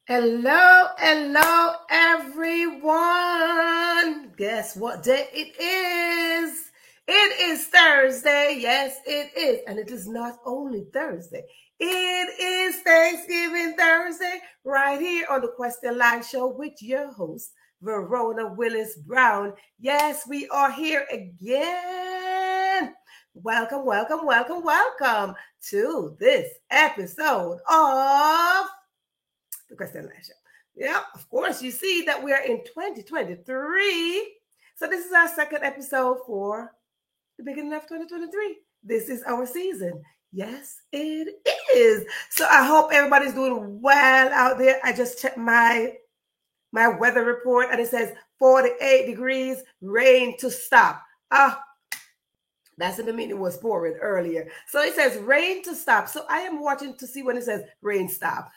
Hello, hello, everyone. Guess what day it is? It is Thursday. Yes, it is. And it is not only Thursday, it is Thanksgiving Thursday right here on the Question Line Show with your host, Verona Willis Brown. Yes, we are here again. Welcome, welcome, welcome, welcome to this episode of the Question Line Show. Yeah, of course, you see that we are in 2023. So this is our second episode for the beginning of 2023. This is our season. Yes, it is. So I hope everybody's doing well out there. I just checked my weather report and it says 48 degrees, rain to stop. That's in the meaning it was pouring earlier. So it says rain to stop. So I am watching to see when it says rain stop.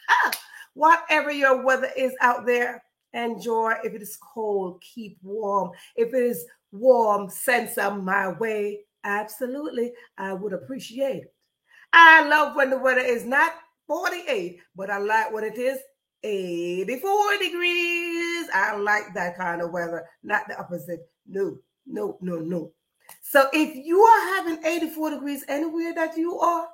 Whatever your weather is out there, enjoy. If it is cold, keep warm. If it is warm, send some my way. Absolutely. I would appreciate it. I love when the weather is not 48, but I like when it is 84 degrees. I like that kind of weather, not the opposite. No, no, no, no. So if you are having 84 degrees anywhere that you are,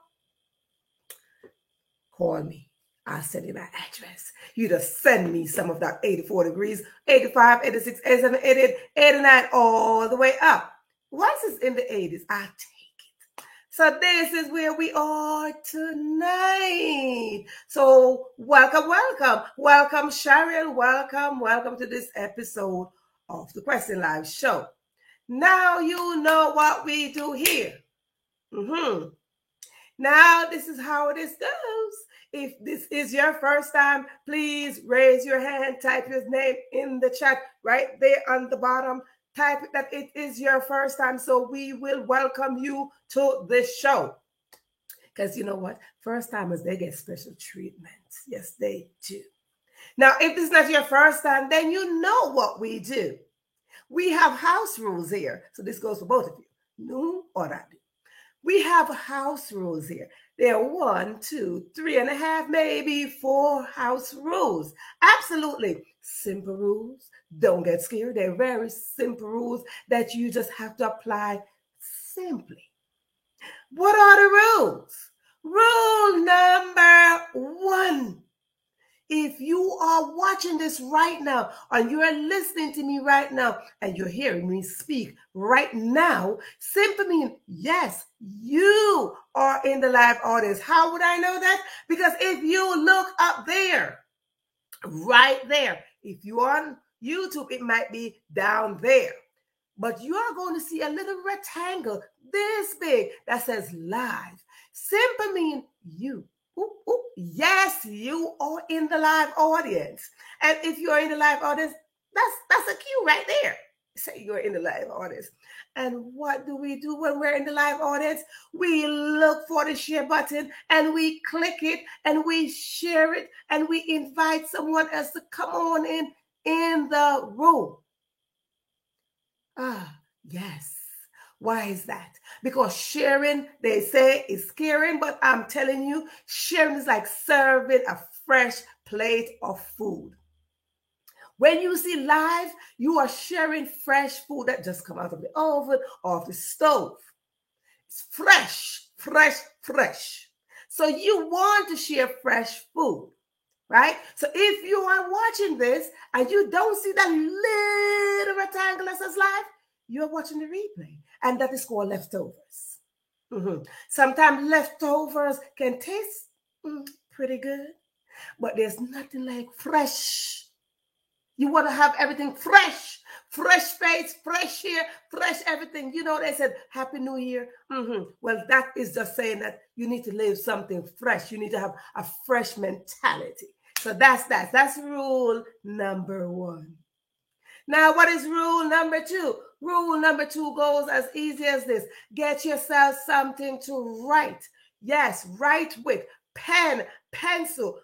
call me. I'll send you my address. You just send me some of that 84 degrees, 85, 86, 87, 88, 89, all the way up. Once it's in the 80s, I'll take it. So this is where we are tonight. So welcome, welcome. Welcome, Sharon. Welcome to this episode of the Question Live Show. Now you know what we do here. Now this is how this goes. If this is your first time, please raise your hand, type your name in the chat right there on the bottom. Type that it is your first time so we will welcome you to this show. Because you know what? First timers, they get special treatment. Yes, they do. Now, if this is not your first time, then you know what we do. We have house rules here. So this goes for both of you. New or that. We have house rules here. There are 1, 2, 3.5, maybe 4 house rules. Absolutely simple rules. Don't get scared. They're very simple rules that you just have to apply simply. What are the rules? Rule number 1. If you are watching this right now, and you are listening to me right now, and you're hearing me speak right now, simply means, yes, you are in the live audience. How would I know that? Because if you look up there, right there, if you are on YouTube, it might be down there. But you are going to see a little rectangle this big that says live. Simply means you. Yes, you are in the live audience. And if you're in the live audience, that's a cue right there. Say you're in the live audience. And what do we do when we're in the live audience? We look for the share button and we click it and we share it and we invite someone else to come on in the room. Yes. Why is that? Because sharing, they say, is caring, but I'm telling you, sharing is like serving a fresh plate of food. When you see live, you are sharing fresh food that just come out of the oven or off the stove. It's fresh, fresh, fresh. So you want to share fresh food, right? So if you are watching this and you don't see that little rectangle that says live, you're watching the replay, and that is called leftovers. Sometimes leftovers can taste pretty good, but there's nothing like fresh. You want to have everything fresh, fresh face, fresh hair, fresh everything. You know, they said Happy New Year. Well, that is just saying that you need to live something fresh. You need to have a fresh mentality. So that's rule number 1. Now, what is rule number 2? Rule number 2 goes as easy as this. Get yourself something to write. Yes, write with pen, pencil,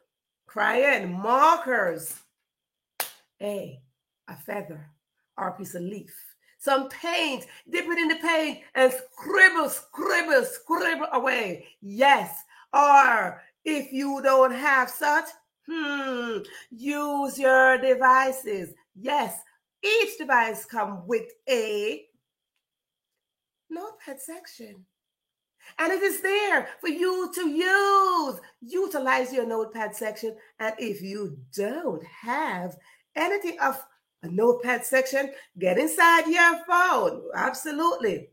crayon, markers. A feather or a piece of leaf. Some paint, dip it in the paint and scribble, scribble, scribble away. Yes, or if you don't have such, Use your devices. Yes, each device comes with a notepad section. And it is there for you to use. Utilize your notepad section. And if you don't have anything of a notepad section, get inside your phone. Absolutely.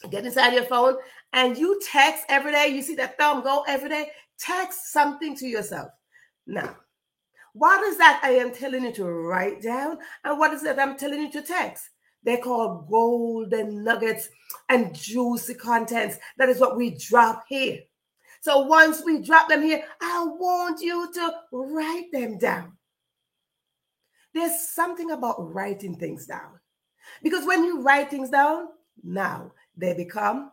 Get inside your phone and you text every day. You see that thumb go every day. Text something to yourself. Now, what is that I am telling you to write down? And what is that I'm telling you to text? They're called golden nuggets and juicy contents. That is what we drop here. So once we drop them here, I want you to write them down. There's something about writing things down. Because when you write things down, now they become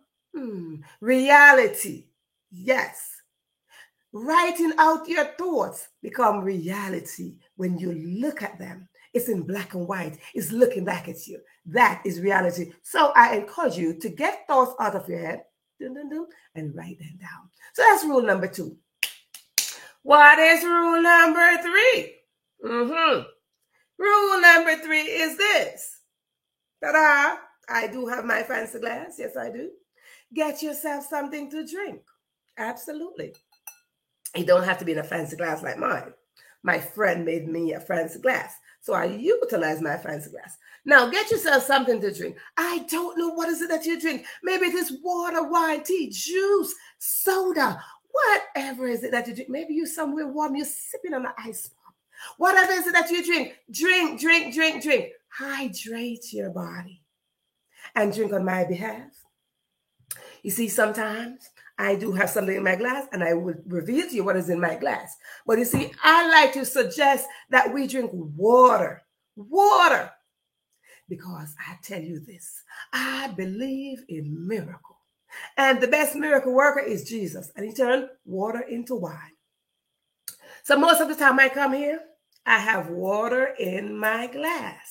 reality. Yes. Writing out your thoughts become reality when you look at them. It's in black and white. It's looking back at you. That is reality. So I encourage you to get thoughts out of your head and write them down. So that's rule number 2. What is rule number 3? Rule number 3 is this. Ta-da! I do have my fancy glass. Yes, I do. Get yourself something to drink. Absolutely. It don't have to be in a fancy glass like mine. My friend made me a fancy glass, so I utilize my fancy glass. Now, get yourself something to drink. I don't know what is it that you drink. Maybe it is water, wine, tea, juice, soda, whatever is it that you drink. Maybe you're somewhere warm, you're sipping on an ice pop. Whatever is it that you drink, drink. Hydrate your body and drink on my behalf. You see, sometimes I do have something in my glass and I will reveal to you what is in my glass. But you see, I like to suggest that we drink water. Water. Because I tell you this, I believe in miracle. And the best miracle worker is Jesus. And he turned water into wine. So most of the time I come here, I have water in my glass.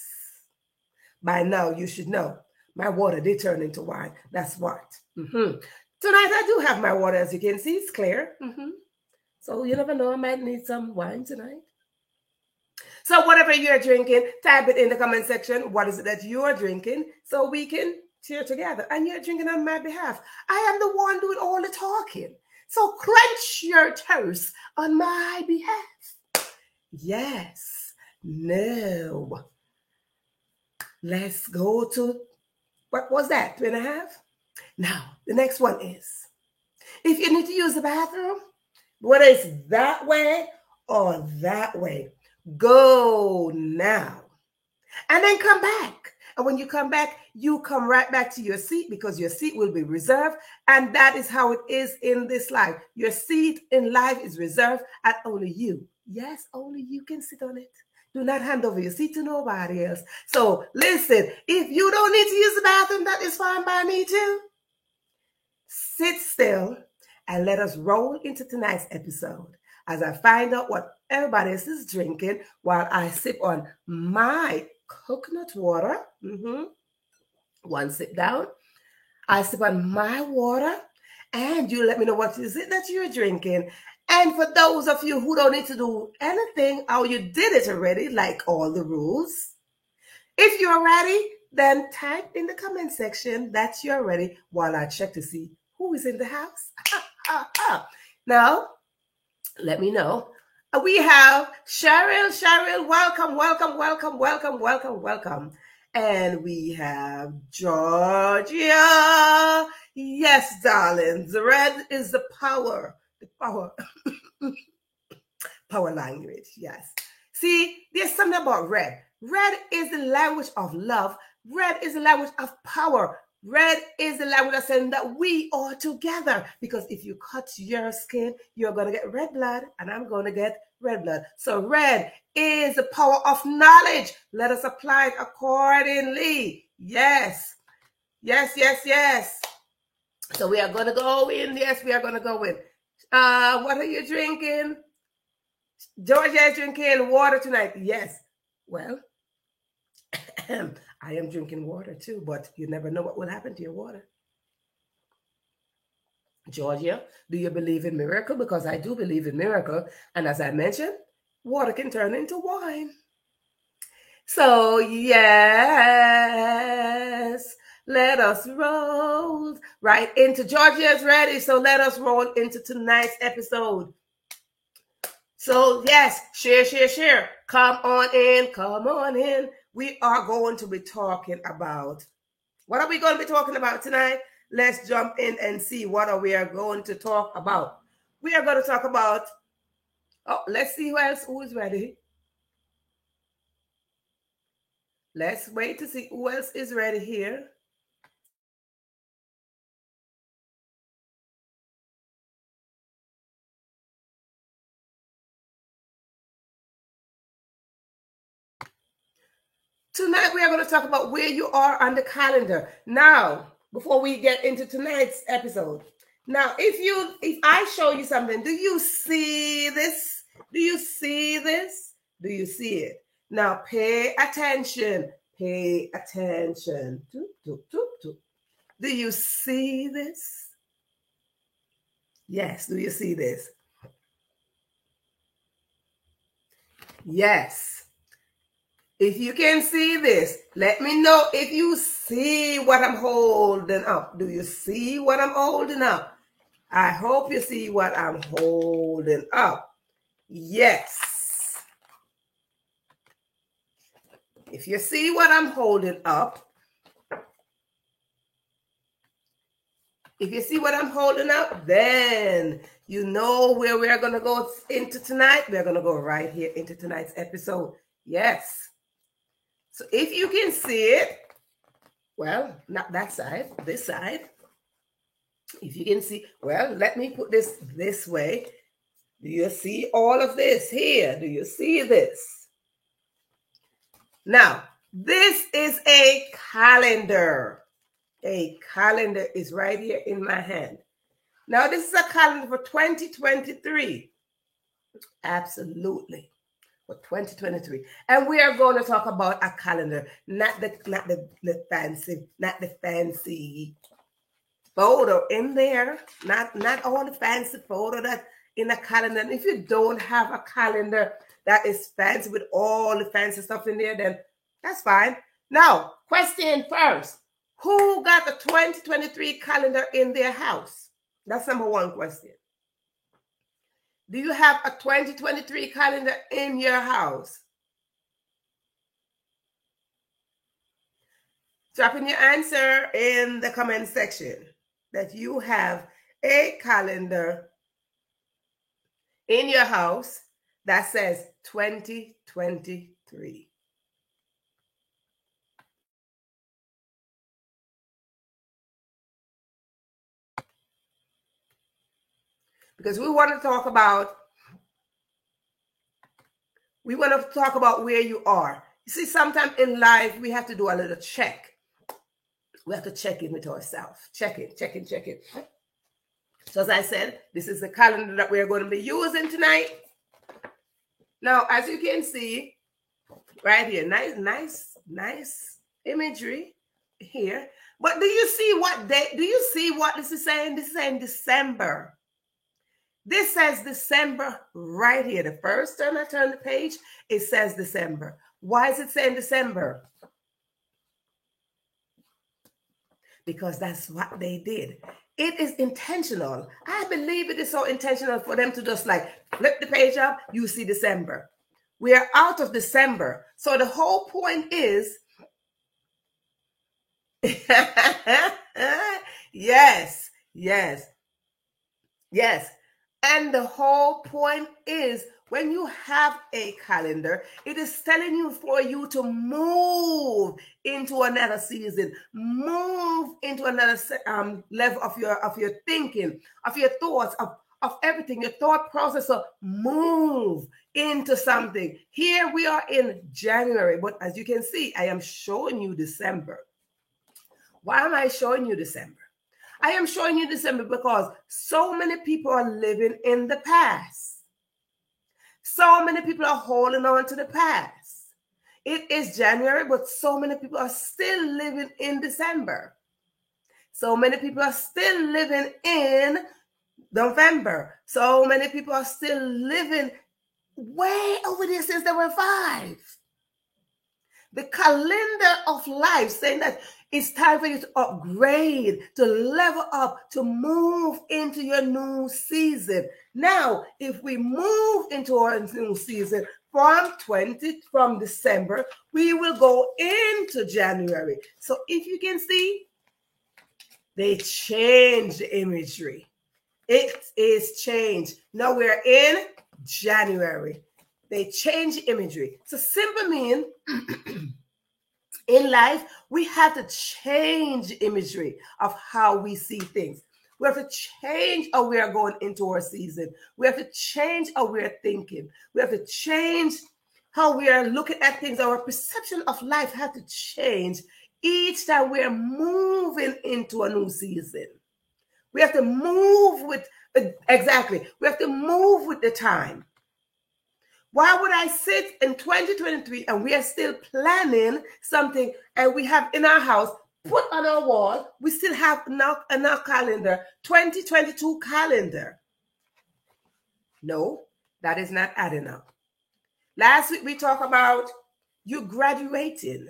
By now, you should know my water did turn into wine. That's what. Tonight, I do have my water. As you can see, it's clear. So you never know, I might need some wine tonight. So whatever you're drinking, type it in the comment section. What is it that you're drinking so we can cheer together? And you're drinking on my behalf. I am the one doing all the talking. So clench your toes on my behalf. Yes. No. Let's go to, what was that, 2.5? Now, the next one is, if you need to use the bathroom, whether it's that way or that way, go now. And then come back. And when you come back, you come right back to your seat because your seat will be reserved. And that is how it is in this life. Your seat in life is reserved and only you. Yes, only you can sit on it. Do not hand over your seat to nobody else. So listen, if you don't need to use the bathroom, that is fine by me too. Sit still and let us roll into tonight's episode as I find out what everybody else is drinking while I sip on my coconut water. One sip down. I sip on my water and you let me know what is it that you're drinking. And for those of you who don't need to do anything or you did it already, like all the rules, if you're ready, then type in the comment section that you're ready while I check to see who is in the house. Now, let me know. We have Cheryl. Cheryl, welcome. And we have Georgia. Yes, darlings. Red is the power. Power language, yes. See, there's something about red. Red is the language of love. Red is the language of power. Red is the language of saying that we are together. Because if you cut your skin, you're going to get red blood, and I'm going to get red blood. So red is the power of knowledge. Let us apply it accordingly. Yes. So we are going to go in. Yes, we are going to go in. What are you drinking? Georgia is drinking water tonight. Yes. Well, I am drinking water too, but you never know what will happen to your water. Georgia, do you believe in miracle? Because I do believe in miracle. And as I mentioned, water can turn into wine. So yes, let us roll right into Georgia's ready. So let us roll into tonight's episode. So yes, share. Come on in. We are going to be talking about, what are we going to be talking about tonight? Let's jump in and see what we are going to talk about. We are going to talk about, let's see who is ready. Let's wait to see who else is ready here. Tonight we are going to talk about where you are on the calendar. Now, before we get into tonight's episode, now if I show you something, do you see this? Do you see this? Do you see it? Now pay attention. Pay attention. Do you see this? Yes, do you see this? Yes. If you can see this, let me know if you see what I'm holding up. Do you see what I'm holding up? I hope you see what I'm holding up. Yes. If you see what I'm holding up, then you know where we're going to go into tonight. We're going to go right here into tonight's episode. Yes. So if you can see it, well, not that side, this side. If you can see, well, let me put this way. Do you see all of this here? Do you see this? Now, this is a calendar. A calendar is right here in my hand. Now, this is a calendar for 2023. Absolutely. For 2023. And we are going to talk about a calendar, not the fancy photo in there, not all the fancy photo that in a calendar. And if you don't have a calendar that is fancy with all the fancy stuff in there, then that's fine. Now, question first. Who got the 2023 calendar in their house? That's number one question. Do you have a 2023 calendar in your house? Drop in your answer in the comment section that you have a calendar in your house that says 2023. Because we want to talk about where you are. You see, sometimes in life, we have to do a little check. We have to check in with ourselves. Check in. So as I said, this is the calendar that we're going to be using tonight. Now, as you can see, right here, nice imagery here. But do you see what this is saying? This is saying December. This says December right here. The first time I turn the page, it says December. Why is it saying December? Because that's what they did. It is intentional. I believe it is so intentional for them to just like flip the page up. You see December. We are out of December. So the whole point is, yes. And the whole point is, when you have a calendar, it is telling you for you to move into another season, move into another level of your thinking, of your thoughts, of everything, your thought process. So move into something. Here we are in January, but as you can see, I am showing you December. Why am I showing you December? I am showing you December because so many people are living in the past. So many people are holding on to the past. It is January, but so many people are still living in December. So many people are still living in November. So many people are still living way over there since they were 5. The calendar of life saying that it's time for you to upgrade, to level up, to move into your new season. Now, if we move into our new season from December, we will go into January. So if you can see, they changed the imagery. It is changed. Now we're in January. They change imagery. So simply mean in life, we have to change imagery of how we see things. We have to change how we are going into our season. We have to change how we are thinking. We have to change how we are looking at things. Our perception of life has to change each time we are moving into a new season. We have to move with, exactly, we have to move with the time. Why would I sit in 2023 and we are still planning something and we have in our house, put on our wall, we still have in our calendar, 2022 calendar? No, that is not adding up. Last week we talked about you graduating.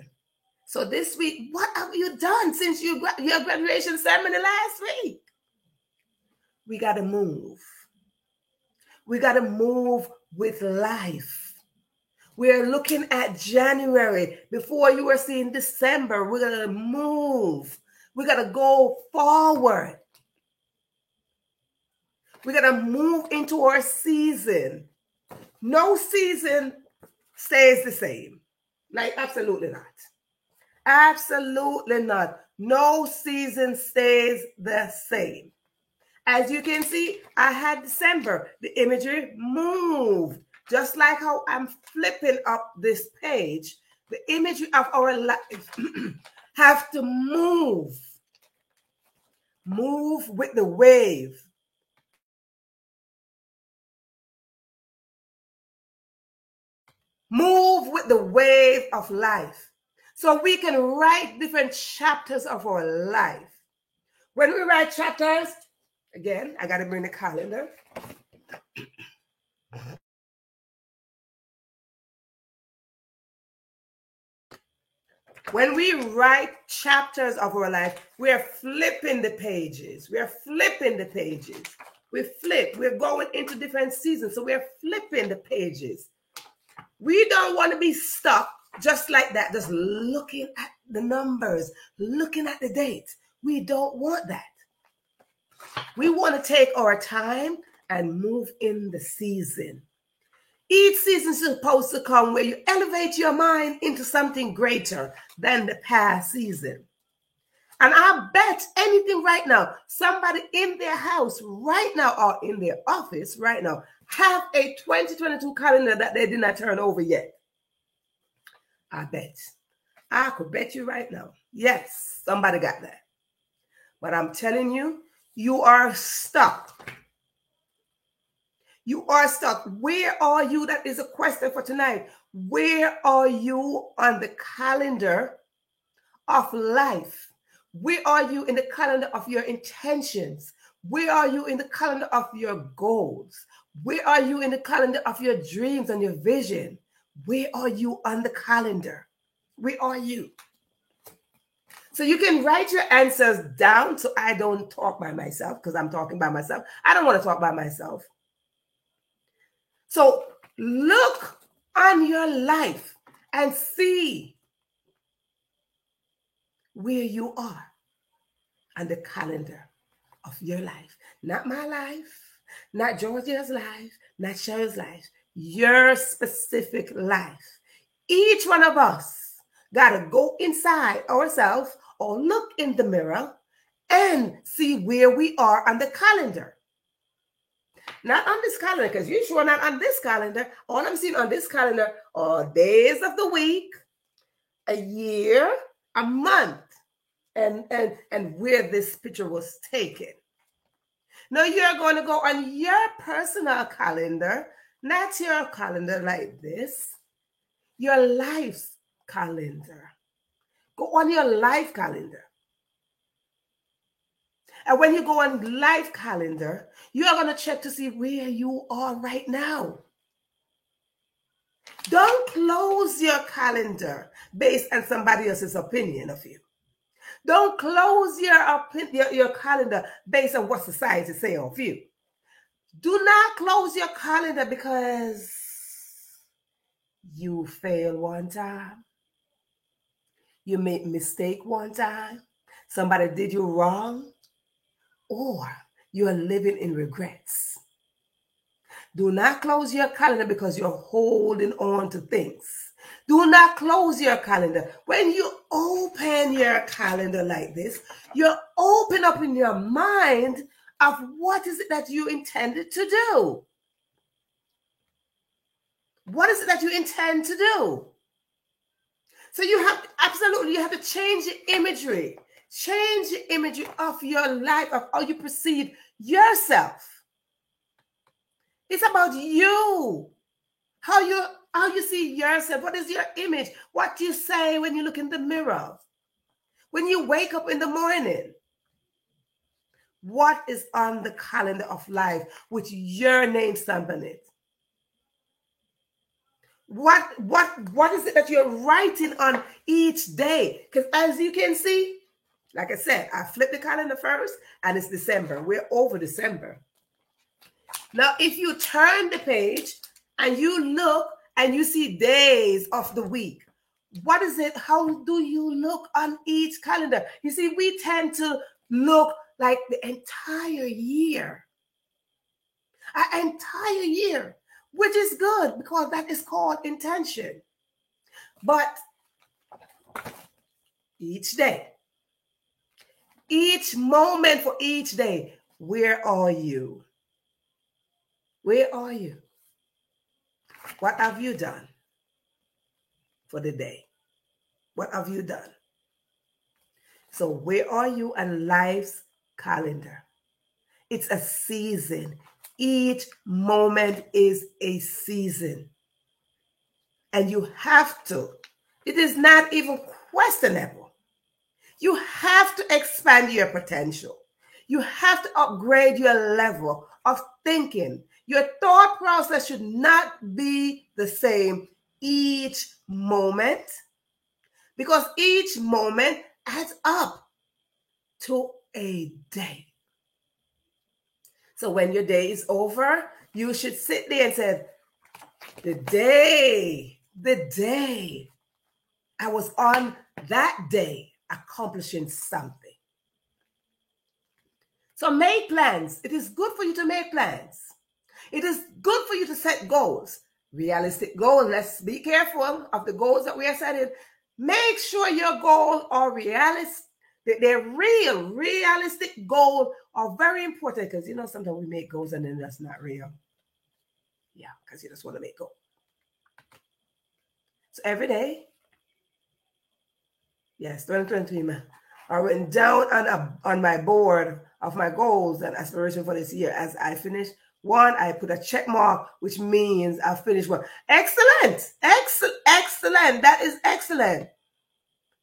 So this week, what have you done since your graduation ceremony last week? We got to move. We got to move with life. We're looking at January. Before you were seeing December, we're going to move. We got to go forward. We got to move into our season. No season stays the same. Like, absolutely not. Absolutely not. No season stays the same. As you can see, I had December. The imagery moved. Just like how I'm flipping up this page, the imagery of our life have to move. Move with the wave. Move with the wave of life. So we can write different chapters of our life. When we write chapters, again, I got to bring the calendar. When we write chapters of our life, we are flipping the pages. We are flipping the pages. We flip. We're going into different seasons. So we're flipping the pages. We don't want to be stuck just like that, just looking at the numbers, looking at the dates. We don't want that. We want to take our time and move in the season. Each season is supposed to come where you elevate your mind into something greater than the past season. And I bet anything right now, somebody in their house right now or in their office right now have a 2022 calendar that they did not turn over yet. I bet. I could bet you right now. Yes, somebody got that. But I'm telling you, you are stuck. You are stuck. Where are you? That is a question for tonight. Where are you on the calendar of life? Where are you in the calendar of your intentions? Where are you in the calendar of your goals? Where are you in the calendar of your dreams and your vision? Where are you on the calendar? Where are you? So you can write your answers down so I don't talk by myself because I'm talking by myself. I don't want to talk by myself. So look on your life and see where you are on the calendar of your life. Not my life, not Georgia's life, not Cheryl's life, your specific life. Each one of us got to go inside ourselves or look in the mirror and see where we are on the calendar. Not on this calendar, because you're sure not on this calendar. All I'm seeing on this calendar are days of the week, a year, a month, and where this picture was taken. Now you're going to go on your personal calendar, not your calendar like this, your life's calendar. Go on your life calendar. And when you go on life calendar, you are going to check to see where you are right now. Don't close your calendar based on somebody else's opinion of you. Don't close your calendar based on what society say of you. Do not close your calendar because you failed one time. You made a mistake one time. Somebody did you wrong. Or you are living in regrets. Do not close your calendar because you're holding on to things. Do not close your calendar. When you open your calendar like this, you're open up in your mind of what is it that you intended to do. What is it that you intend to do? So you have to change the imagery. Change the imagery of your life, of how you perceive yourself. It's about you. How you see yourself. What is your image? What do you say when you look in the mirror? When you wake up in the morning? What is on the calendar of life with your name stamped on it? What is it that you're writing on each day? Because as you can see, like I said, I flipped the calendar first and it's December. We're over December. Now, if you turn the page and you look and you see days of the week, what is it? How do you look on each calendar? You see, we tend to look like the entire year. An entire year, which is good because that is called intention. But each day, each moment for each day, where are you? Where are you? What have you done for the day? What have you done? So where are you on life's calendar? It's a season. Each moment is a season. And you have to. It is not even questionable. You have to expand your potential. You have to upgrade your level of thinking. Your thought process should not be the same each moment, because each moment adds up to a day. So when your day is over, you should sit there and say, the day I was on that day accomplishing something. So make plans. It is good for you to make plans. It is good for you to set goals, realistic goals. Let's be careful of the goals that we are setting. Make sure your goals are realistic. They're realistic goals are very important, because sometimes we make goals and then that's not real. Yeah, because you just want to make goals. So every day, yes, 2023, man, I went down on my board of my goals and aspirations for this year. As I finish one, I put a check mark, which means I finished one. Excellent. That is excellent.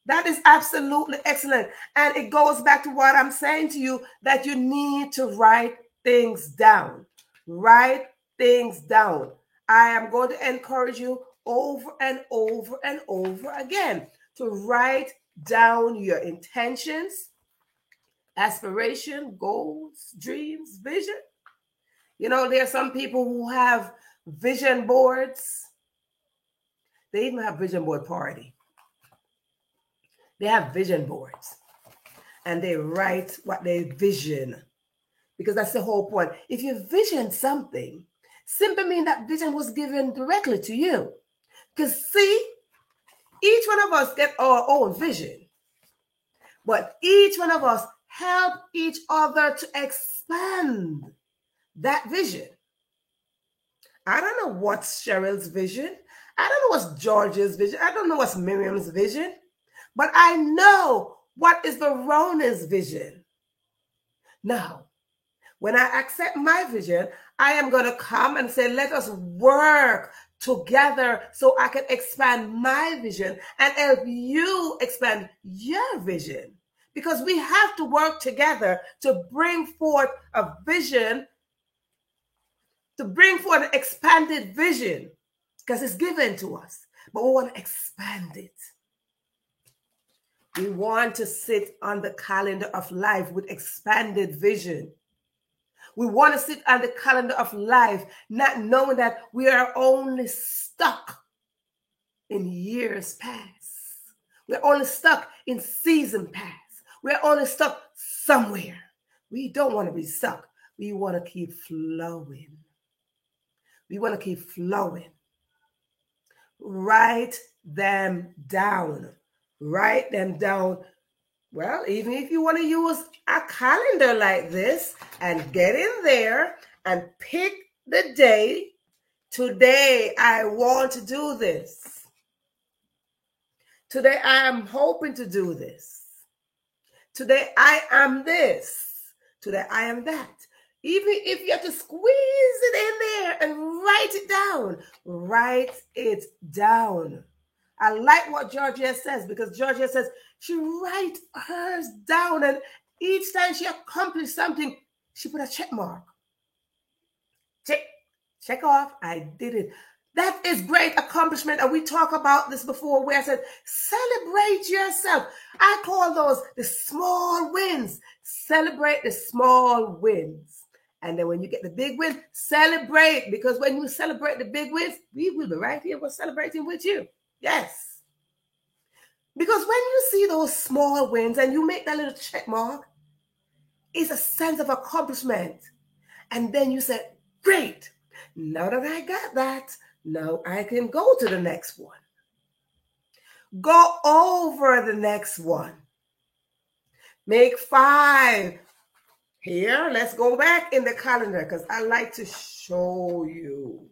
That is absolutely excellent. And it goes back to what I'm saying to you, that you need to write things down. Write things down. I am going to encourage you over and over and over again to write down your intentions, aspiration, goals, dreams, vision. There are some people who have vision boards. They even have vision board party. They have vision boards and they write what they vision, because that's the whole point. If you vision something, simply mean that vision was given directly to you. Because see, each one of us get our own vision, but each one of us help each other to expand that vision. I don't know what's Cheryl's vision. I don't know what's George's vision. I don't know what's Miriam's vision. But I know what is Verona's vision. Now, when I accept my vision, I am going to come and say, let us work together so I can expand my vision and help you expand your vision. Because we have to work together to bring forth a vision, to bring forth an expanded vision because it's given to us, but we want to expand it. We want to sit on the calendar of life with expanded vision. We want to sit on the calendar of life, not knowing that we are only stuck in years past. We're only stuck in season past. We're only stuck somewhere. We don't want to be stuck. We want to keep flowing. We want to keep flowing. Write them down. Write them down. Well, even if you want to use a calendar like this and get in there and pick the day, today I want to do this. Today I am hoping to do this. Today I am this. Today I am that. Even if you have to squeeze it in there and write it down, write it down. I like what Georgia says, because Georgia says she writes hers down, and each time she accomplished something, she put a check mark. Check off, I did it. That is great accomplishment. And we talked about this before, where I said, celebrate yourself. I call those the small wins. Celebrate the small wins. And then when you get the big win, celebrate. Because when you celebrate the big wins, we will be right here. We're celebrating with you. Yes. Because when you see those small wins and you make that little check mark, it's a sense of accomplishment. And then you say, great. Now that I got that, now I can go to the next one. Go over the next one. Make 5. Here, let's go back in the calendar because I like to show you.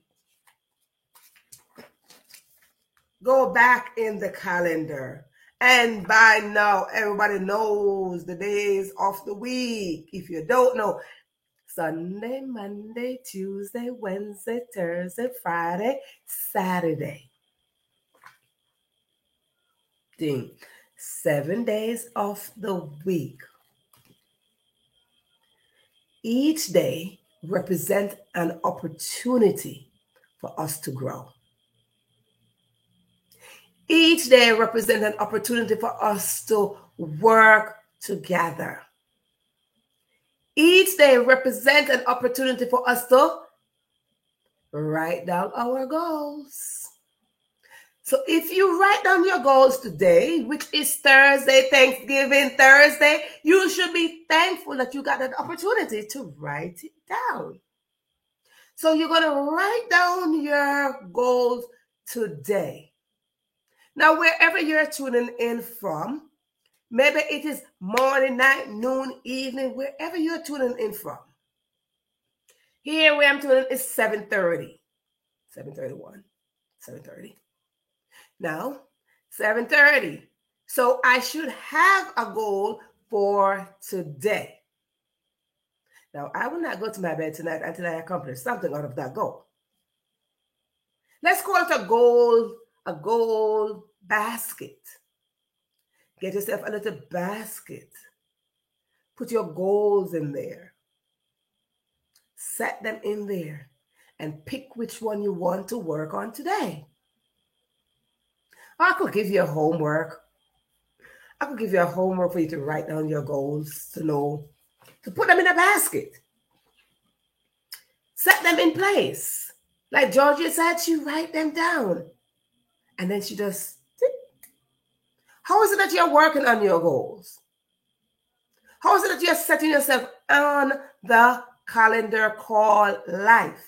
Go back in the calendar. And by now, everybody knows the days of the week. If you don't know, Sunday, Monday, Tuesday, Wednesday, Thursday, Friday, Saturday. 7 days of the week. Each day represents an opportunity for us to grow. Each day represents an opportunity for us to work together. Each day represents an opportunity for us to write down our goals. So if you write down your goals today, which is Thursday, Thanksgiving Thursday, you should be thankful that you got an opportunity to write it down. So you're going to write down your goals today. Now, wherever you're tuning in from, maybe it is morning, night, noon, evening, wherever you're tuning in from. Here where I'm tuning is 7:30, 7:31, 7:30. Now, 7:30. So I should have a goal for today. Now, I will not go to my bed tonight until I accomplish something out of that goal. Let's call it a goal basket. Get yourself a little basket. Put your goals in there. Set them in there and pick which one you want to work on today. I could give you a homework. I could give you a homework for you to write down your goals, to put them in a basket. Set them in place. Like Georgia said, she write them down. And then she just, how is it that you're working on your goals? How is it that you're setting yourself on the calendar called life?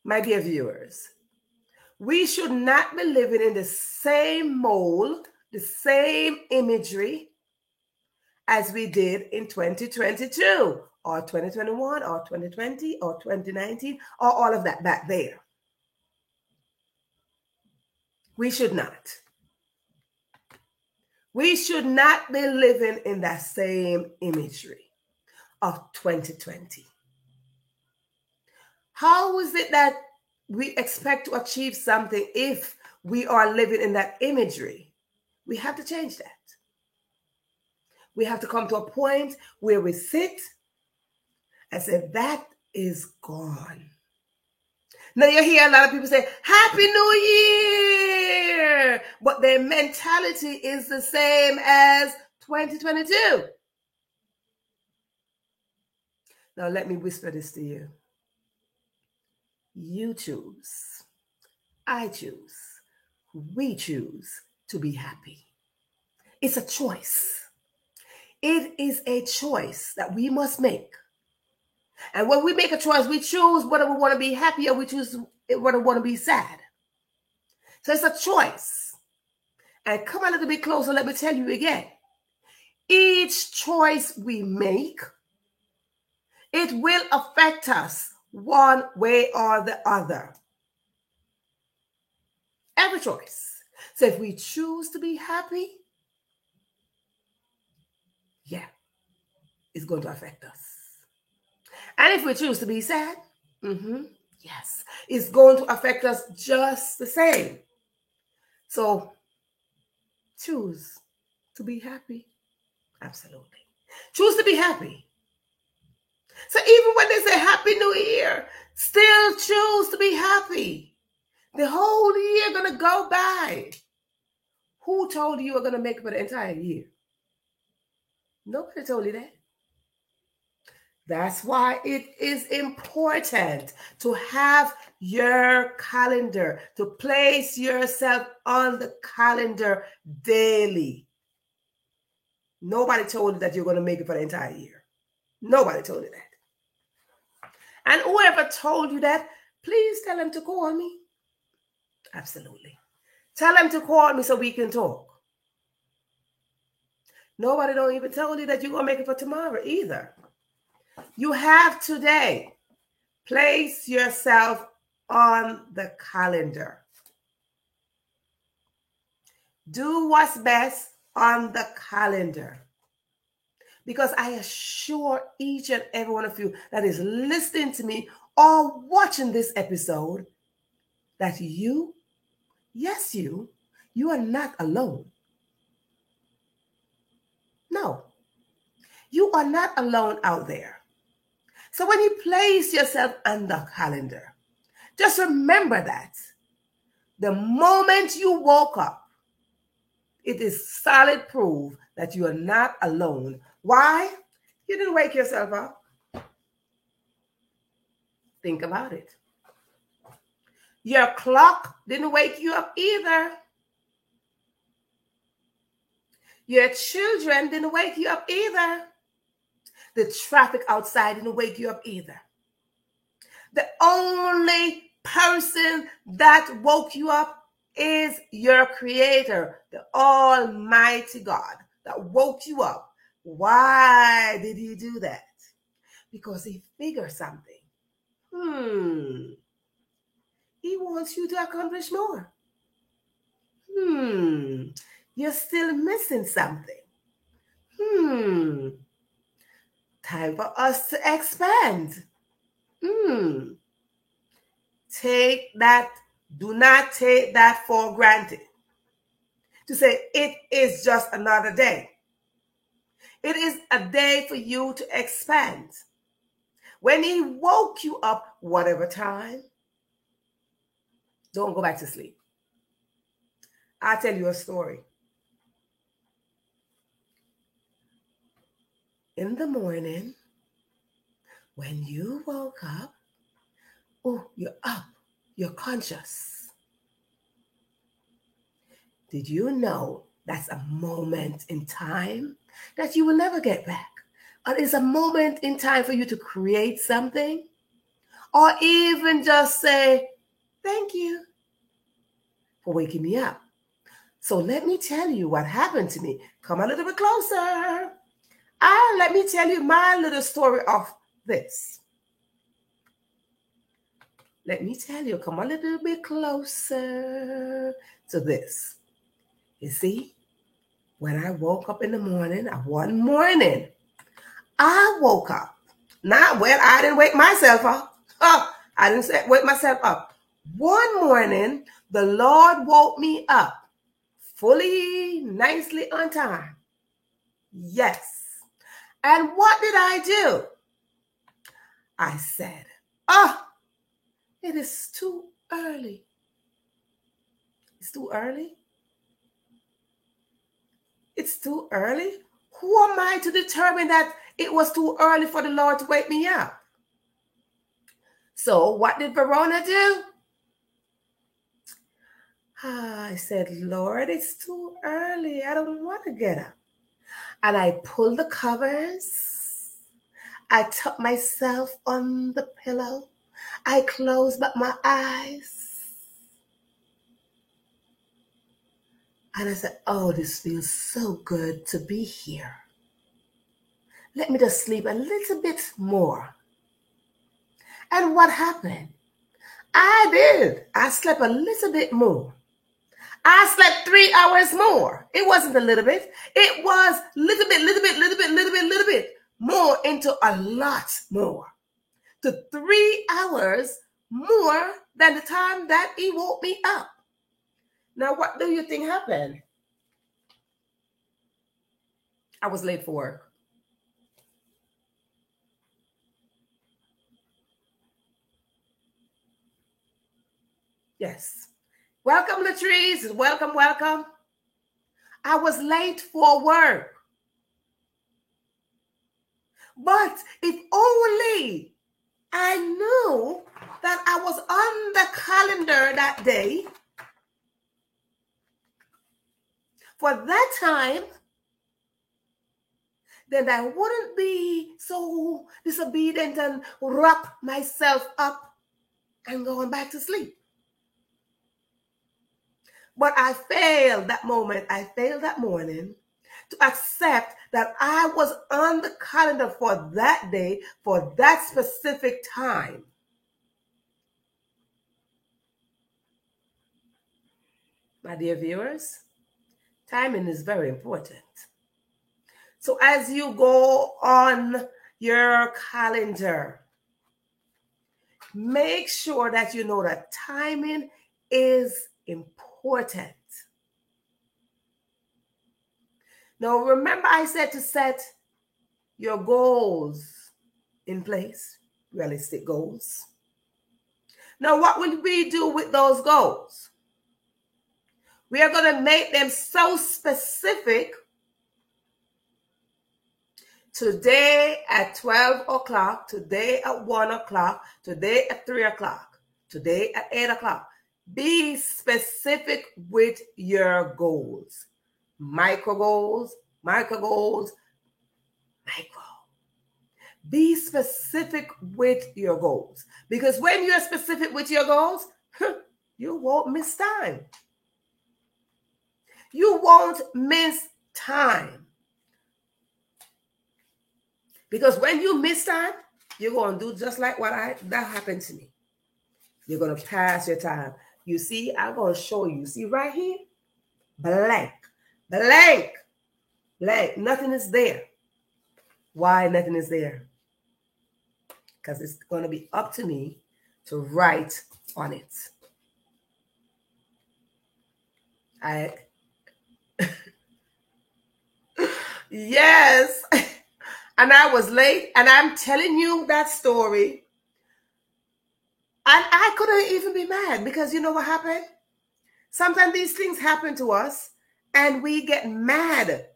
My dear viewers, we should not be living in the same mold, the same imagery as we did in 2022 or 2021 or 2020 or 2019 or all of that back there. We should not. We should not be living in that same imagery of 2020. How is it that we expect to achieve something if we are living in that imagery? We have to change that. We have to come to a point where we sit and say, that is gone. Now you hear a lot of people say, Happy New Year! But their mentality is the same as 2022. Now let me whisper this to you. You choose. I choose. We choose to be happy. It's a choice. It is a choice that we must make. And when we make a choice, we choose whether we want to be happy or we choose whether we want to be sad. So it's a choice. And come a little bit closer, let me tell you again. Each choice we make, it will affect us one way or the other. Every choice. So if we choose to be happy, yeah, it's going to affect us. And if we choose to be sad, yes, it's going to affect us just the same. So choose to be happy. Absolutely. Choose to be happy. So even when they say Happy New Year, still choose to be happy. The whole year going to go by. Who told you were going to make it for the entire year? Nobody told you that. That's why it is important to have your calendar, to place yourself on the calendar daily. Nobody told you that you're going to make it for the entire year. Nobody told you that. And whoever told you that, please tell them to call me. Absolutely. Tell them to call me so we can talk. Nobody don't even tell you that you're going to make it for tomorrow either. You have today. Place yourself on the calendar. Do what's best on the calendar. Because I assure each and every one of you that is listening to me or watching this episode that you, yes, you are not alone. No, you are not alone out there. So when you place yourself on the calendar, just remember that the moment you woke up, it is solid proof that you are not alone. Why? You didn't wake yourself up. Think about it. Your clock didn't wake you up either. Your children didn't wake you up either. The traffic outside didn't wake you up either. The only person that woke you up is your Creator, the Almighty God that woke you up. Why did He do that? Because He figured something. He wants you to accomplish more. You're still missing something. Time for us to expand. Take that, do not take that for granted. To say it is just another day. It is a day for you to expand. When He woke you up, whatever time, don't go back to sleep. I'll tell you a story. In the morning, when you woke up, you're up, you're conscious. Did you know that's a moment in time that you will never get back? Or it's a moment in time for you to create something? Or even just say, thank you for waking me up. So let me tell you what happened to me. Come a little bit closer. Let me tell you my little story of this. Let me tell you, come a little bit closer to this. You see, when I woke up in the morning, one morning, I woke up. I didn't wake myself up. I didn't wake myself up. One morning, the Lord woke me up fully, nicely on time. Yes. And what did I do? I said, It is too early. It's too early. It's too early. Who am I to determine that it was too early for the Lord to wake me up? So what did Verona do? I said, Lord, it's too early. I don't want to get up. And I pulled the covers. I tucked myself on the pillow. I closed up my eyes. And I said, oh, this feels so good to be here. Let me just sleep a little bit more. And what happened? I did. I slept a little bit more. I slept 3 hours more. It wasn't a little bit. It was little bit more into a lot more. To 3 hours more than the time that he woke me up. Now, what do you think happened? I was late for work. Yes. Welcome, Latrice. Welcome, welcome. I was late for work. But if only I knew that I was on the calendar that day for that time, then I wouldn't be so disobedient and wrap myself up and going back to sleep. But I failed that moment. I failed that morning to accept that I was on the calendar for that day, for that specific time. My dear viewers, timing is very important. So as you go on your calendar, make sure that you know that timing is important. Now, remember I said to set your goals in place, realistic goals. Now, what will we do with those goals? We are going to make them so specific. Today at 12 o'clock, today at 1 o'clock, today at 3 o'clock, today at 8 o'clock. Be specific with your goals. Micro goals, micro goals, micro. Be specific with your goals. Because when you're specific with your goals, you won't miss time. You won't miss time. Because when you miss time, you're going to do just like that happened to me. You're going to pass your time. You see, I'm going to show you. See right here? Blank. Blank. Blank. Nothing is there. Why nothing is there? Because it's going to be up to me to write on it. Yes. And I was late, and I'm telling you that story. And I couldn't even be mad because you know what happened? Sometimes these things happen to us and we get mad.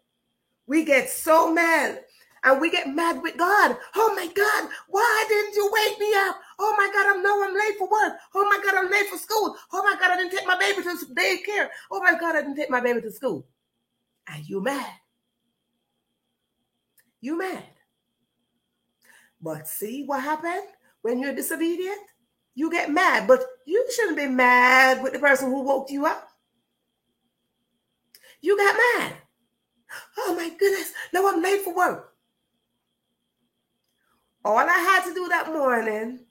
We get so mad and we get mad with God. Oh my God, why didn't you wake me up? Oh my God, I'm late for work. Oh my God, I'm late for school. Oh my God, I didn't take my baby to daycare. Oh my God, I didn't take my baby to school. And you mad. You mad. But see what happened when you're disobedient? You get mad, but you shouldn't be mad with the person who woke you up. You got mad. Oh my goodness, now I'm late for work. All I had to do that morning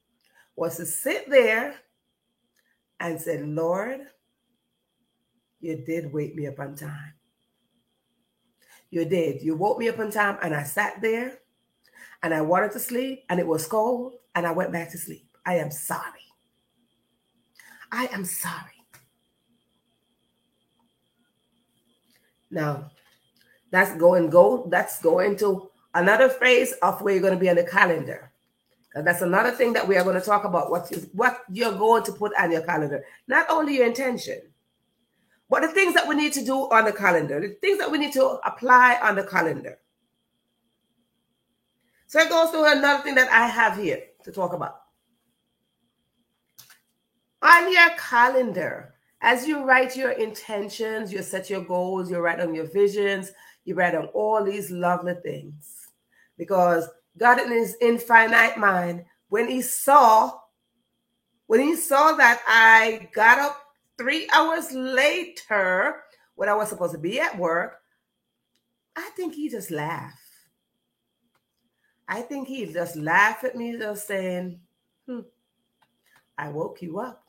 was to sit there and say, Lord, you did wake me up on time. You did. You woke me up on time, and I sat there and I wanted to sleep, and it was cold, and I went back to sleep. I am sorry. I am sorry. Now, that's going to another phase of where you're going to be on the calendar. And that's another thing that we are going to talk about, what you're going to put on your calendar. Not only your intention, but the things that we need to do on the calendar, the things that we need to apply on the calendar. So it goes to another thing that I have here to talk about. On your calendar, as you write your intentions, you set your goals, you write on your visions, you write on all these lovely things. Because God in his infinite mind, when he saw that I got up 3 hours later when I was supposed to be at work, I think he just laughed. I think he just laughed at me, just saying, I woke you up.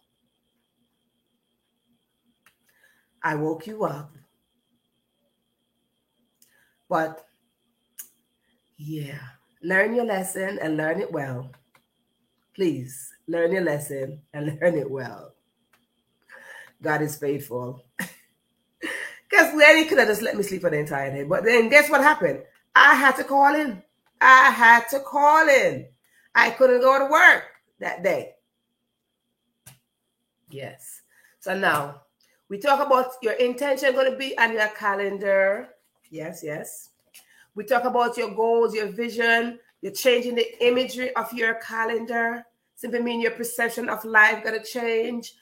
I woke you up. But yeah, learn your lesson and learn it well. Please learn your lesson and learn it well. God is faithful. Because then he could have just let me sleep for the entire day. But then guess what happened? I had to call in. I couldn't go to work that day. Yes. So now we talk about your intention going to be on your calendar. Yes, yes. We talk about your goals, your vision. You're changing the imagery of your calendar. Simply mean your perception of life got to change.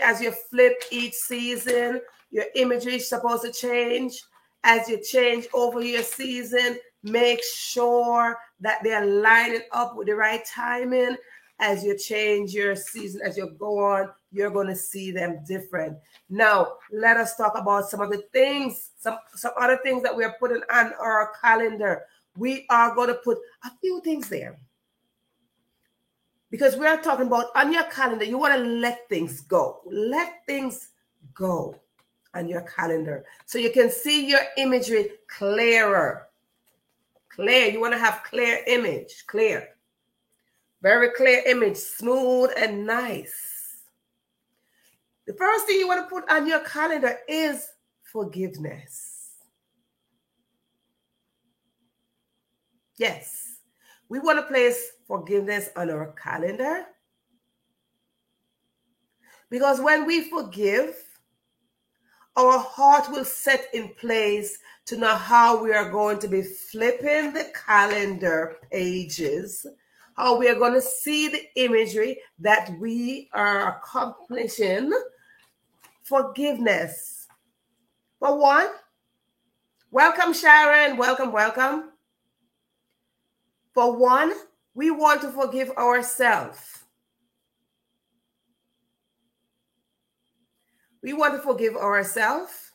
As you flip each season, your imagery is supposed to change. As you change over your season, make sure that they're lining up with the right timing. As you change your season, as you go on, you're going to see them different. Now, let us talk about some of the things, some other things that we are putting on our calendar. We are going to put a few things there. Because we are talking about on your calendar, you want to let things go. Let things go on your calendar so you can see your imagery clearer. Clear. You want to have clear image. Clear. Very clear image. Smooth and nice. The first thing you want to put on your calendar is forgiveness. Yes. We want to place forgiveness on our calendar. Because when we forgive, our heart will set in place to know how we are going to be flipping the calendar pages, how we are going to see the imagery that we are accomplishing. Forgiveness. For one, welcome Sharon, welcome. For one, we want to forgive ourselves. We want to forgive ourselves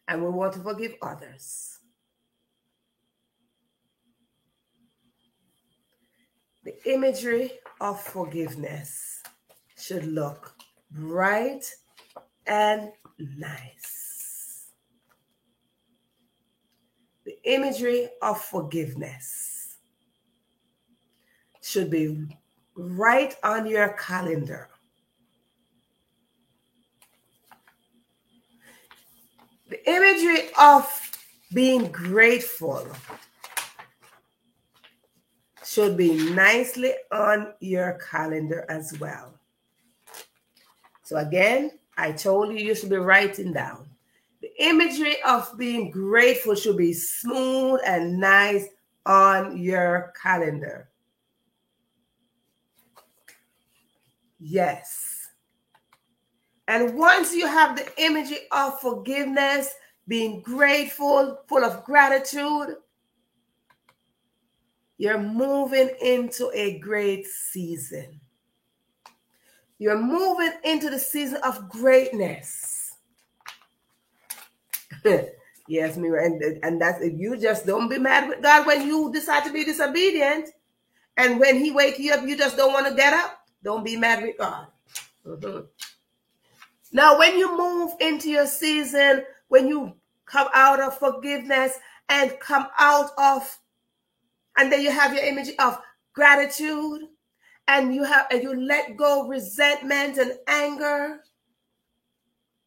and we want to forgive others. The imagery of forgiveness should look bright and nice. The imagery of forgiveness should be right on your calendar. The imagery of being grateful should be nicely on your calendar as well. So again, I told you should be writing down. The imagery of being grateful should be smooth and nice on your calendar. Yes. And once you have the imagery of forgiveness, being grateful, full of gratitude, you're moving into a great season. You're moving into the season of greatness. Yes, Mira, and that's if you just don't be mad with God when you decide to be disobedient, and when He wakes you up, you just don't want to get up. Don't be mad with God. Now, when you move into your season, when you come out of forgiveness and come out of, and then you have your image of gratitude, and you let go resentment and anger.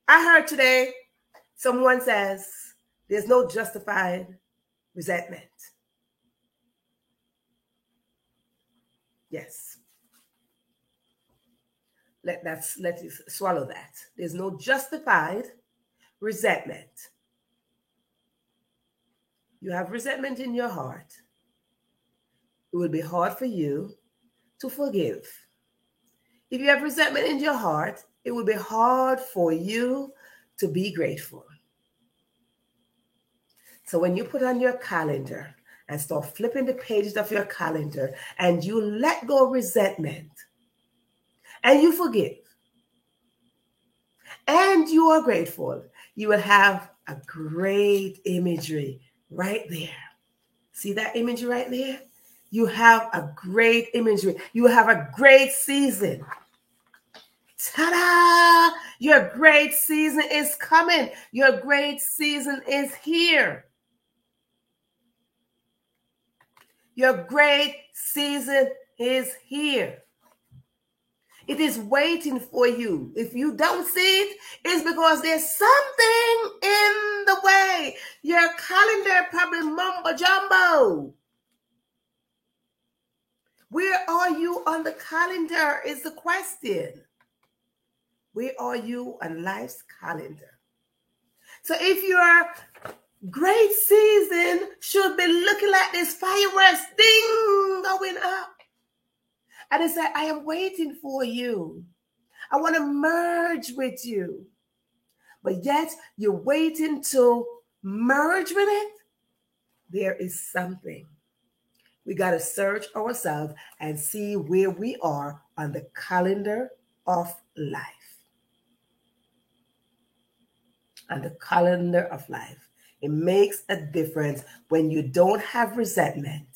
I heard today someone says there's no justified resentment. Yes. Let you swallow that. There's no justified resentment. You have resentment in your heart. It will be hard for you to forgive. If you have resentment in your heart, it will be hard for you to be grateful. So when you put on your calendar and start flipping the pages of your calendar and you let go of resentment and you forgive and you are grateful, you will have a great imagery right there. See that imagery right there? You have a great imagery. You have a great season. Ta-da! Your great season is coming. Your great season is here. Your great season is here. It is waiting for you. If you don't see it, it's because there's something in the way. Your calendar probably mumbo jumbo. Where are you on the calendar is the question. Where are you on life's calendar? So if your great season should be looking like this fireworks ding going up, and it said, I am waiting for you. I want to merge with you. But yet you're waiting to merge with it. There is something. We got to search ourselves and see where we are on the calendar of life. On the calendar of life. It makes a difference when you don't have resentment,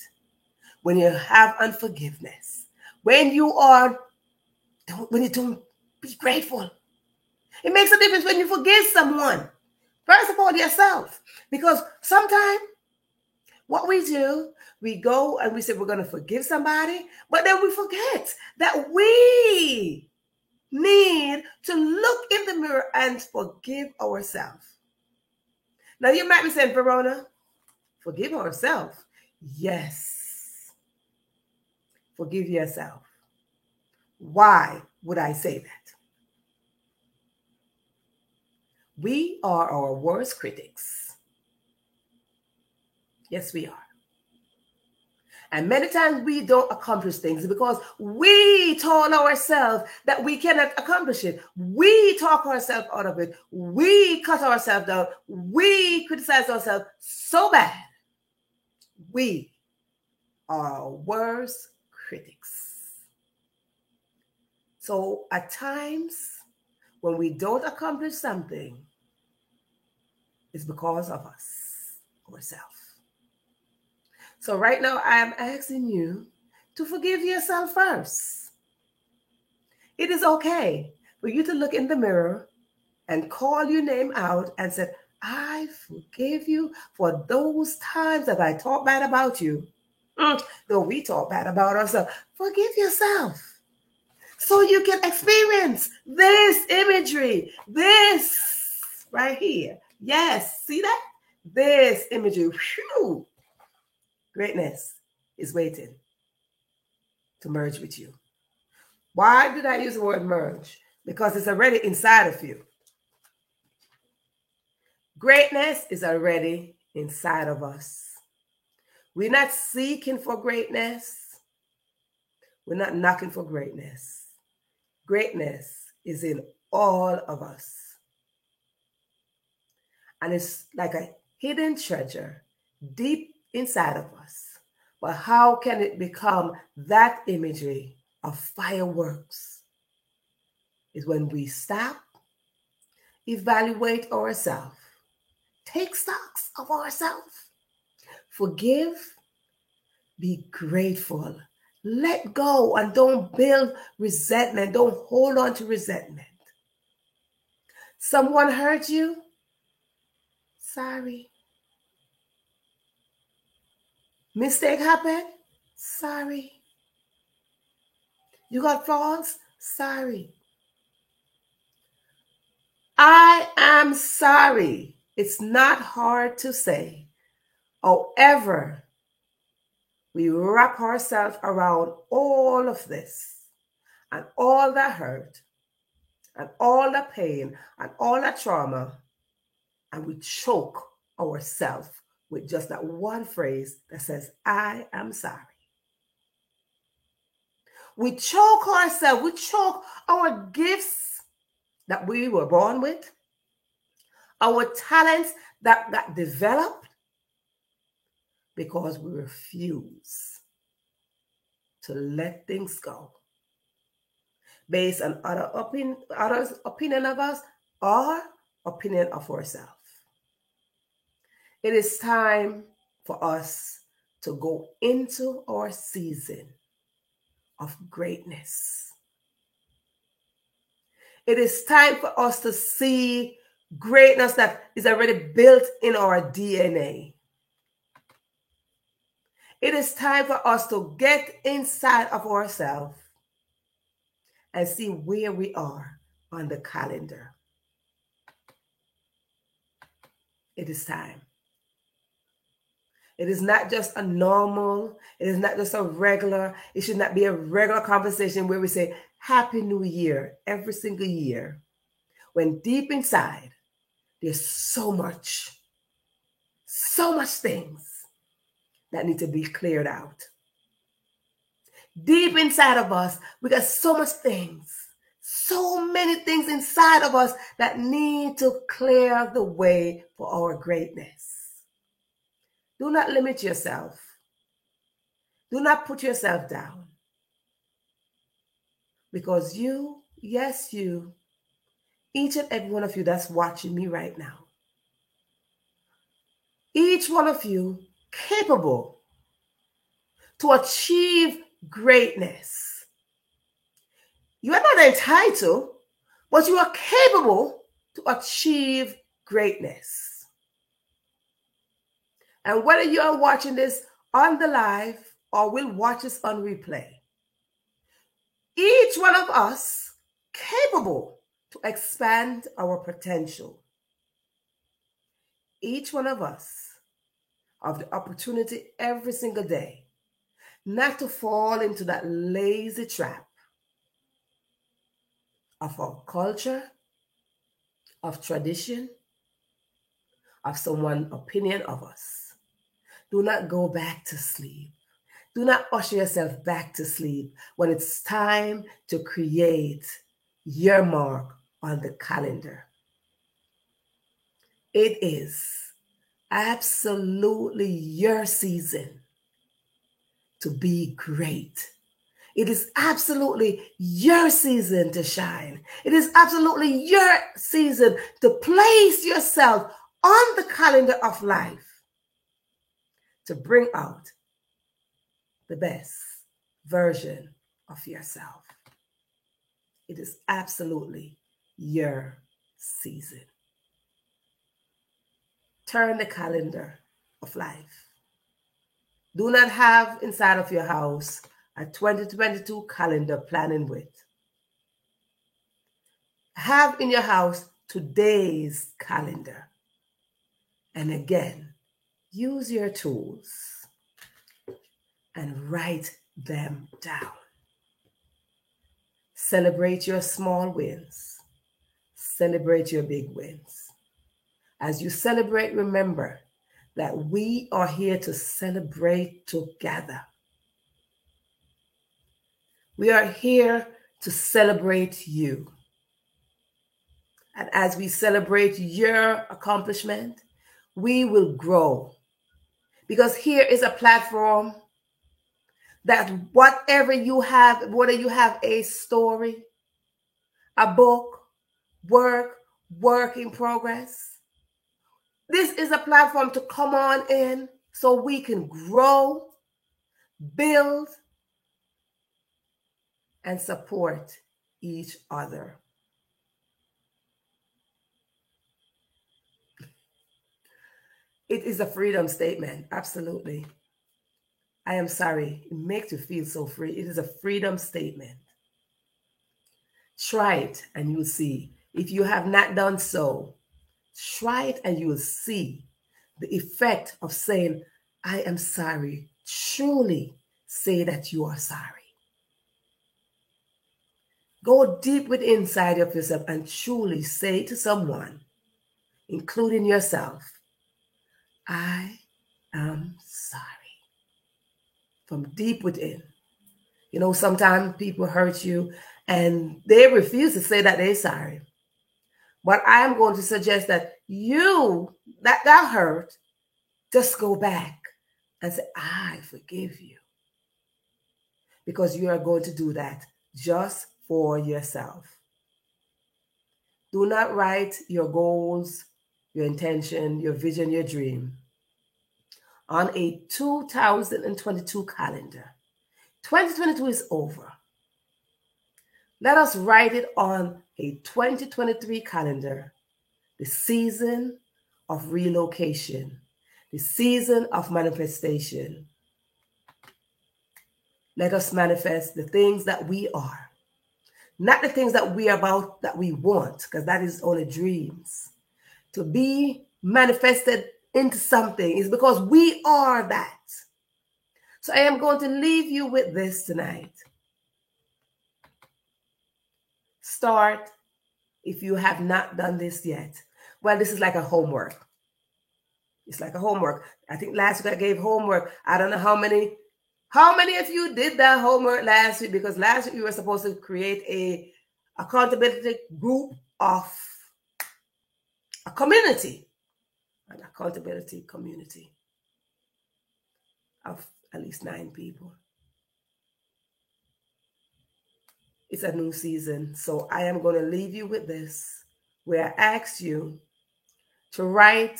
when you have unforgiveness, when you don't be grateful. It makes a difference when you forgive someone. First of all, yourself. Because sometimes what we do, we go and we say we're going to forgive somebody, but then we forget that we need to look in the mirror and forgive ourselves. Now you might be saying, Verona, forgive ourselves. Yes. Forgive yourself. Why would I say that? We are our worst critics. Yes, we are. And many times we don't accomplish things because we told ourselves that we cannot accomplish it. We talk ourselves out of it. We cut ourselves down. We criticize ourselves so bad. We are our worst critics. So at times when we don't accomplish something, it's because of us, ourselves. So right now, I am asking you to forgive yourself first. It is okay for you to look in the mirror and call your name out and say, I forgive you for those times that I talk bad about you. Though we talk bad about ourselves. Forgive yourself so you can experience this imagery, this right here. Yes, see that? This imagery. Whew. Greatness is waiting to merge with you. Why did I use the word merge? Because it's already inside of you. Greatness is already inside of us. We're not seeking for greatness. We're not knocking for greatness. Greatness is in all of us. And it's like a hidden treasure deep inside of us. But how can it become that imagery of fireworks? Is when we stop, evaluate ourselves, take stocks of ourselves, forgive, be grateful, let go, and don't build resentment. Don't hold on to resentment. Someone hurt you? Sorry. Mistake happened? Sorry. You got flaws? Sorry. I am sorry. It's not hard to say. However, we wrap ourselves around all of this and all that hurt and all the pain and all the trauma, and we choke ourselves with just that one phrase that says, I am sorry. We choke ourselves, we choke our gifts that we were born with, our talents that got developed, because we refuse to let things go based on others' opinion of us or opinion of ourselves. It is time for us to go into our season of greatness. It is time for us to see greatness that is already built in our DNA. It is time for us to get inside of ourselves and see where we are on the calendar. It is time. It is not just a normal, it is not just a regular, it should not be a regular conversation where we say, Happy New Year every single year, when deep inside, there's so much things that need to be cleared out. Deep inside of us, we got so much things, so many things inside of us that need to clear the way for our greatness. Do not limit yourself. Do not put yourself down. Because you, yes, you, each and every one of you that's watching me right now, each one of you capable to achieve greatness. You are not entitled, but you are capable to achieve greatness. And whether you are watching this on the live or will watch this on replay, each one of us capable to expand our potential. Each one of us have the opportunity every single day not to fall into that lazy trap of our culture, of tradition, of someone's opinion of us. Do not go back to sleep. Do not usher yourself back to sleep when it's time to create your mark on the calendar. It is absolutely your season to be great. It is absolutely your season to shine. It is absolutely your season to place yourself on the calendar of life to bring out the best version of yourself. It is absolutely your season. Turn the calendar of life. Do not have inside of your house a 2022 calendar planning with. Have in your house today's calendar. And again, use your tools and write them down. Celebrate your small wins. Celebrate your big wins. As you celebrate, remember that we are here to celebrate together. We are here to celebrate you. And as we celebrate your accomplishment, we will grow. Because here is a platform that whatever you have, whether you have a story, a book, work in progress, this is a platform to come on in so we can grow, build, and support each other. It is a freedom statement, absolutely. I am sorry, it makes you feel so free. It is a freedom statement. Try it and you'll see. If you have not done so, try it and you will see the effect of saying, I am sorry truly say that you are sorry. Go deep within inside of yourself and truly say to someone, including yourself, I am sorry. From deep within. You know, sometimes people hurt you and they refuse to say that they're sorry. But I am going to suggest that that hurt, just go back and say, I forgive you. Because you are going to do that just for yourself. Do not write your goals, your intention, your vision, your dream on a 2022 calendar. 2022 is over. Let us write it on a 2023 calendar, the season of relocation, the season of manifestation. Let us manifest the things that we are, not the things that we are about, that we want, because that is only dreams. To be manifested into something is because we are that. So I am going to leave you with this tonight. Start, if you have not done this yet. Well, this is like a homework. It's like a homework. I think last week I gave homework. I don't know how many of you did that homework last week, because last week you were supposed to create a accountability group of a community, an accountability community of at least 9 people. It's a new season. So I am going to leave you with this, where I ask you to write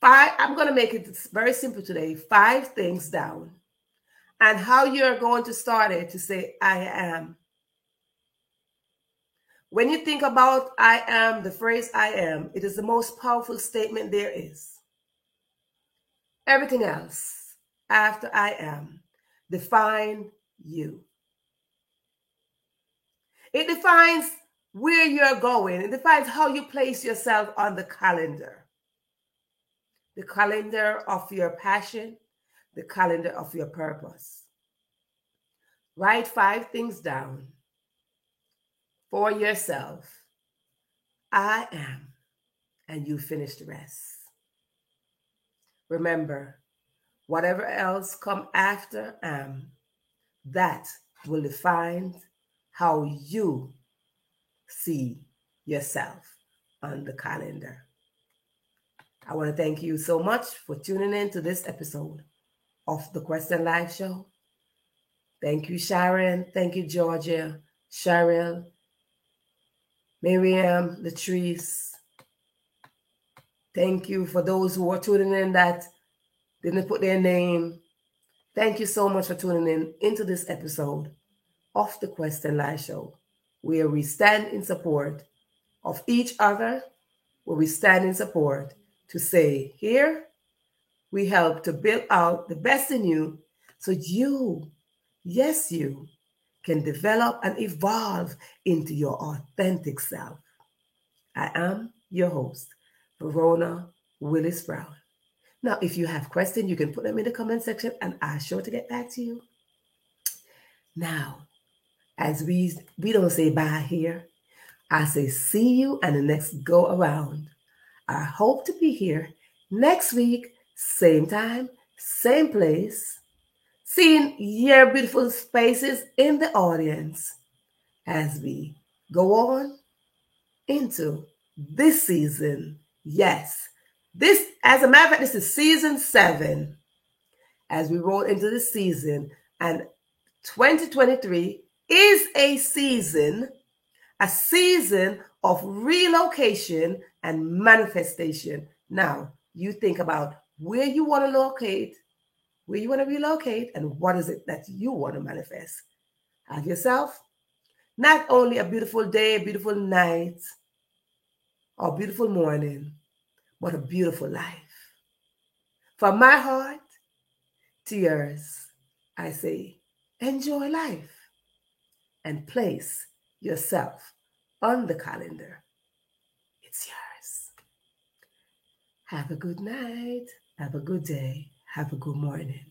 5, I'm going to make it very simple today, 5 things down, and how you're going to start it to say, I am. When you think about I am, the phrase I am, it is the most powerful statement there is. Everything else after I am define you. It defines where you're going. It defines how you place yourself on the calendar. The calendar of your passion, the calendar of your purpose. Write 5 things down for yourself. I am, and you finish the rest. Remember, whatever else come after am, that will define how you see yourself on the calendar. I want to thank you so much for tuning in to this episode of the Quest and Life Show. Thank you, Sharon. Thank you, Georgia, Cheryl, Miriam, Latrice. Thank you for those who are tuning in that didn't put their name. Thank you so much for tuning in into this episode of the Quest and Life Show, where we stand in support of each other, where we stand in support to say, here, we help to build out the best in you so you, yes, you, can develop and evolve into your authentic self. I am your host, Verona Willis Brown. Now, if you have questions, you can put them in the comment section and I'm sure to get back to you. Now, as we don't say bye here, I say see you and the next go around. I hope to be here next week, same time, same place, seeing your beautiful faces in the audience as we go on into this season. Yes, this, as a matter of fact, this is season 7 as we roll into this season, and 2023 is a season of relocation and manifestation. Now, you think about where you want to locate, where you want to relocate, and what is it that you want to manifest. Have yourself not only a beautiful day, a beautiful night, or beautiful morning, but a beautiful life. From my heart to yours, I say, enjoy life and place yourself on the calendar. It's yours. Have a good night. Have a good day. Have a good morning.